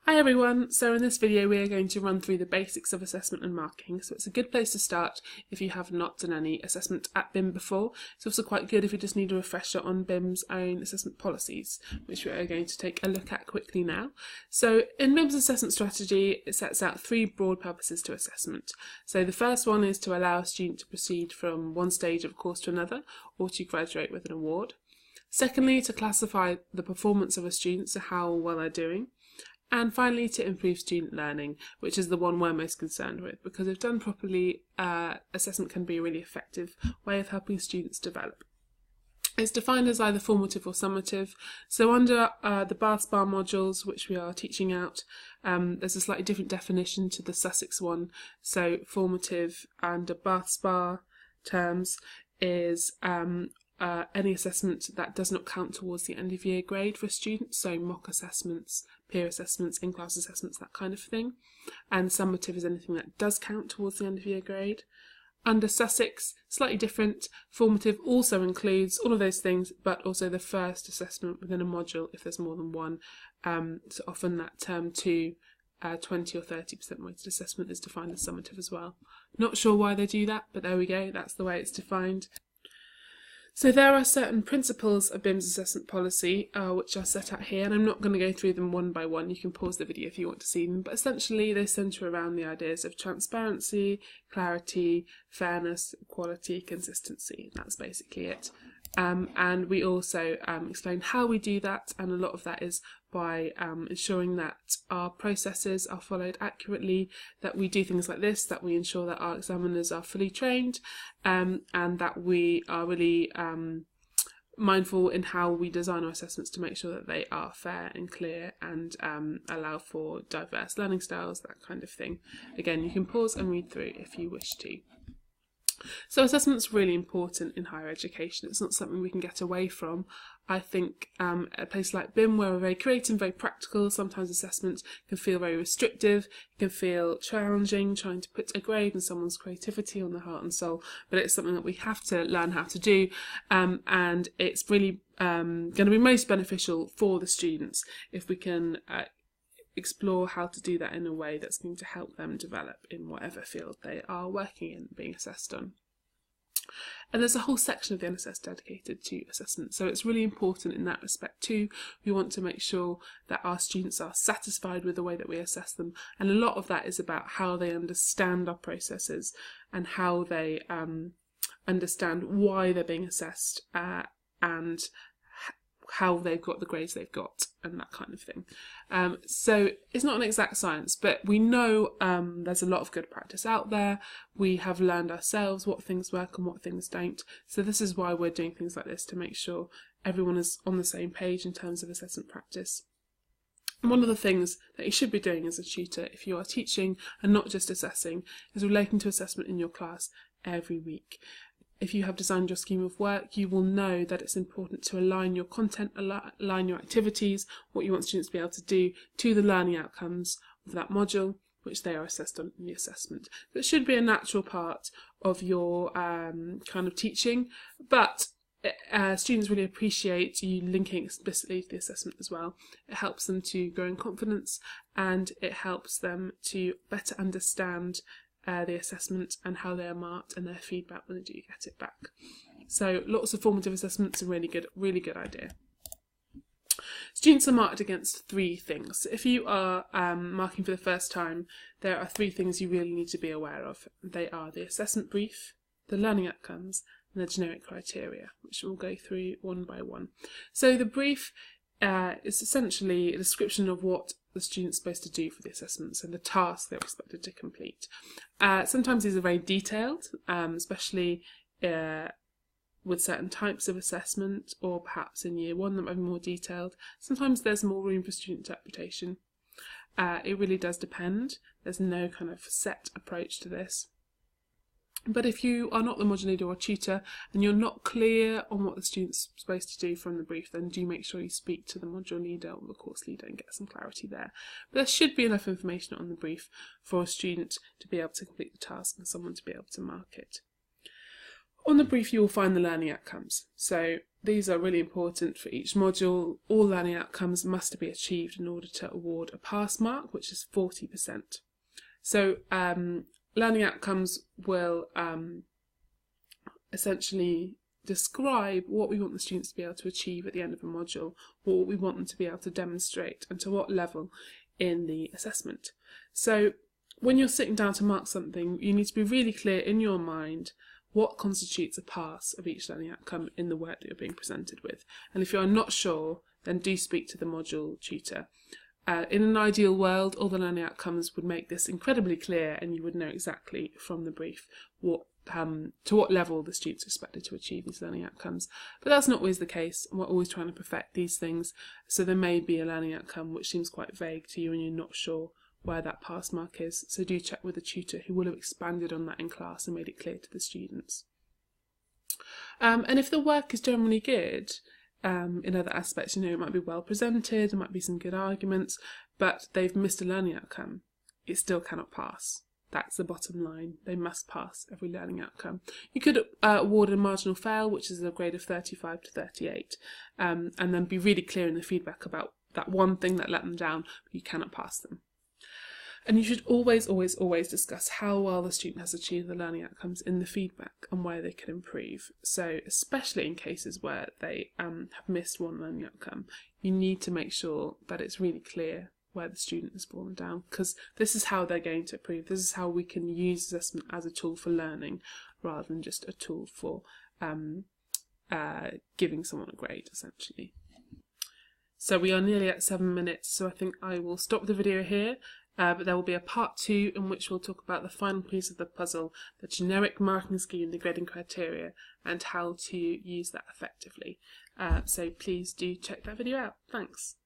Hi everyone, so in this video we are going to run through the basics of assessment and marking. So it's a good place to start if you have not done any assessment at BIM before. It's also quite good if you just need a refresher on BIM's own assessment policies, which we are going to take a look at quickly now. So in BIM's assessment strategy, it sets out three broad purposes to assessment. So the first one is to allow a student to proceed from one stage of a course to another, or to graduate with an award. Secondly, to classify the performance of a student, so how well they're doing. And finally, to improve student learning, which is the one we're most concerned with, because if done properly, assessment can be a really effective way of helping students develop. It's defined as either formative or summative. So under the BARTH-SPAR modules, which we are teaching out, there's a slightly different definition to the Sussex one. So formative under BARTH-SPAR terms is any assessment that does not count towards the end of year grade for students, so mock assessments, peer assessments, in-class assessments, that kind of thing. And summative is anything that does count towards the end of year grade. Under Sussex, slightly different. Formative also includes all of those things, but also the first assessment within a module if there's more than one. So often that term 2, 20 or 30% weighted assessment is defined as summative as well. Not sure why they do that, but there we go, that's the way it's defined. So there are certain principles of BIM's assessment policy which are set out here, and I'm not going to go through them one by one. You can pause the video if you want to see them, but essentially they centre around the ideas of transparency, clarity, fairness, quality, consistency. That's basically it. And we also explain how we do that, and a lot of that is by ensuring that our processes are followed accurately, that we do things like this, that we ensure that our examiners are fully trained, and that we are really mindful in how we design our assessments to make sure that they are fair and clear and allow for diverse learning styles, that kind of thing. Again, you can pause and read through if you wish to. So assessment's really important in higher education. It's not something we can get away from. I think at a place like BIM, where we're very creative and very practical, sometimes assessment can feel very restrictive, it can feel challenging, trying to put a grade on someone's creativity on their heart and soul, but it's something that we have to learn how to do, and it's really going to be most beneficial for the students if we can explore how to do that in a way that's going to help them develop in whatever field they are working in, being assessed on. And there's a whole section of the NSS dedicated to assessment, so it's really important in that respect too. We want to make sure that our students are satisfied with the way that we assess them, and a lot of that is about how they understand our processes and how they understand why they're being assessed and how they've got the grades they've got and that kind of thing. So it's not an exact science, but we know there's a lot of good practice out there. We have learned ourselves what things work and what things don't. So this is why we're doing things like this, to make sure everyone is on the same page in terms of assessment practice. And one of the things that you should be doing as a tutor, if you are teaching and not just assessing, is relating to assessment in your class every week. If you have designed your scheme of work, you will know that it's important to align your content, align your activities, what you want students to be able to do, to the learning outcomes of that module, which they are assessed on in the assessment. That should be a natural part of your kind of teaching, but students really appreciate you linking explicitly to the assessment as well. It helps them to grow in confidence, and it helps them to better understand the assessment and how they are marked and their feedback when they do get it back. So lots of formative assessments are really good idea. Students are marked against three things. If you are marking for the first time, there are three things you really need to be aware of. They are the assessment brief, the learning outcomes, and the generic criteria, which we'll go through one by one. So the brief is essentially a description of what the student's supposed to do for the assessments and the tasks they're expected to complete. Sometimes these are very detailed, especially with certain types of assessment, or perhaps in year one that might be more detailed. Sometimes there's more room for student interpretation. It really does depend. There's no kind of set approach to this. But if you are not the module leader or tutor and you're not clear on what the student's supposed to do from the brief, then do make sure you speak to the module leader or the course leader and get some clarity there. But there should be enough information on the brief for a student to be able to complete the task and someone to be able to mark it. On the brief you will find the learning outcomes. So these are really important for each module. All learning outcomes must be achieved in order to award a pass mark, which is 40%. So learning outcomes will essentially describe what we want the students to be able to achieve at the end of a module, what we want them to be able to demonstrate, and to what level in the assessment. So when you're sitting down to mark something, you need to be really clear in your mind what constitutes a pass of each learning outcome in the work that you're being presented with. And if you're not sure, then do speak to the module tutor. In an ideal world, all the learning outcomes would make this incredibly clear, and you would know exactly from the brief to what level the students are expected to achieve these learning outcomes. But that's not always the case, and we're always trying to perfect these things. So there may be a learning outcome which seems quite vague to you and you're not sure where that pass mark is. So do check with the tutor, who will have expanded on that in class and made it clear to the students. And if the work is generally good, in other aspects, it might be well presented, there might be some good arguments, but they've missed a learning outcome, it still cannot pass. That's the bottom line. They must pass every learning outcome. You could award a marginal fail, which is a grade of 35 to 38, and then be really clear in the feedback about that one thing that let them down, but you cannot pass them. And you should always, always, always discuss how well the student has achieved the learning outcomes in the feedback and where they can improve. So especially in cases where they have missed one learning outcome, you need to make sure that it's really clear where the student has fallen down, because this is how they're going to improve. This is how we can use assessment as a tool for learning rather than just a tool for giving someone a grade, essentially. So we are nearly at 7 minutes, so I think I will stop the video here. But there will be a part 2 in which we'll talk about the final piece of the puzzle, the generic marking scheme, the grading criteria, and how to use that effectively. So please do check that video out. Thanks.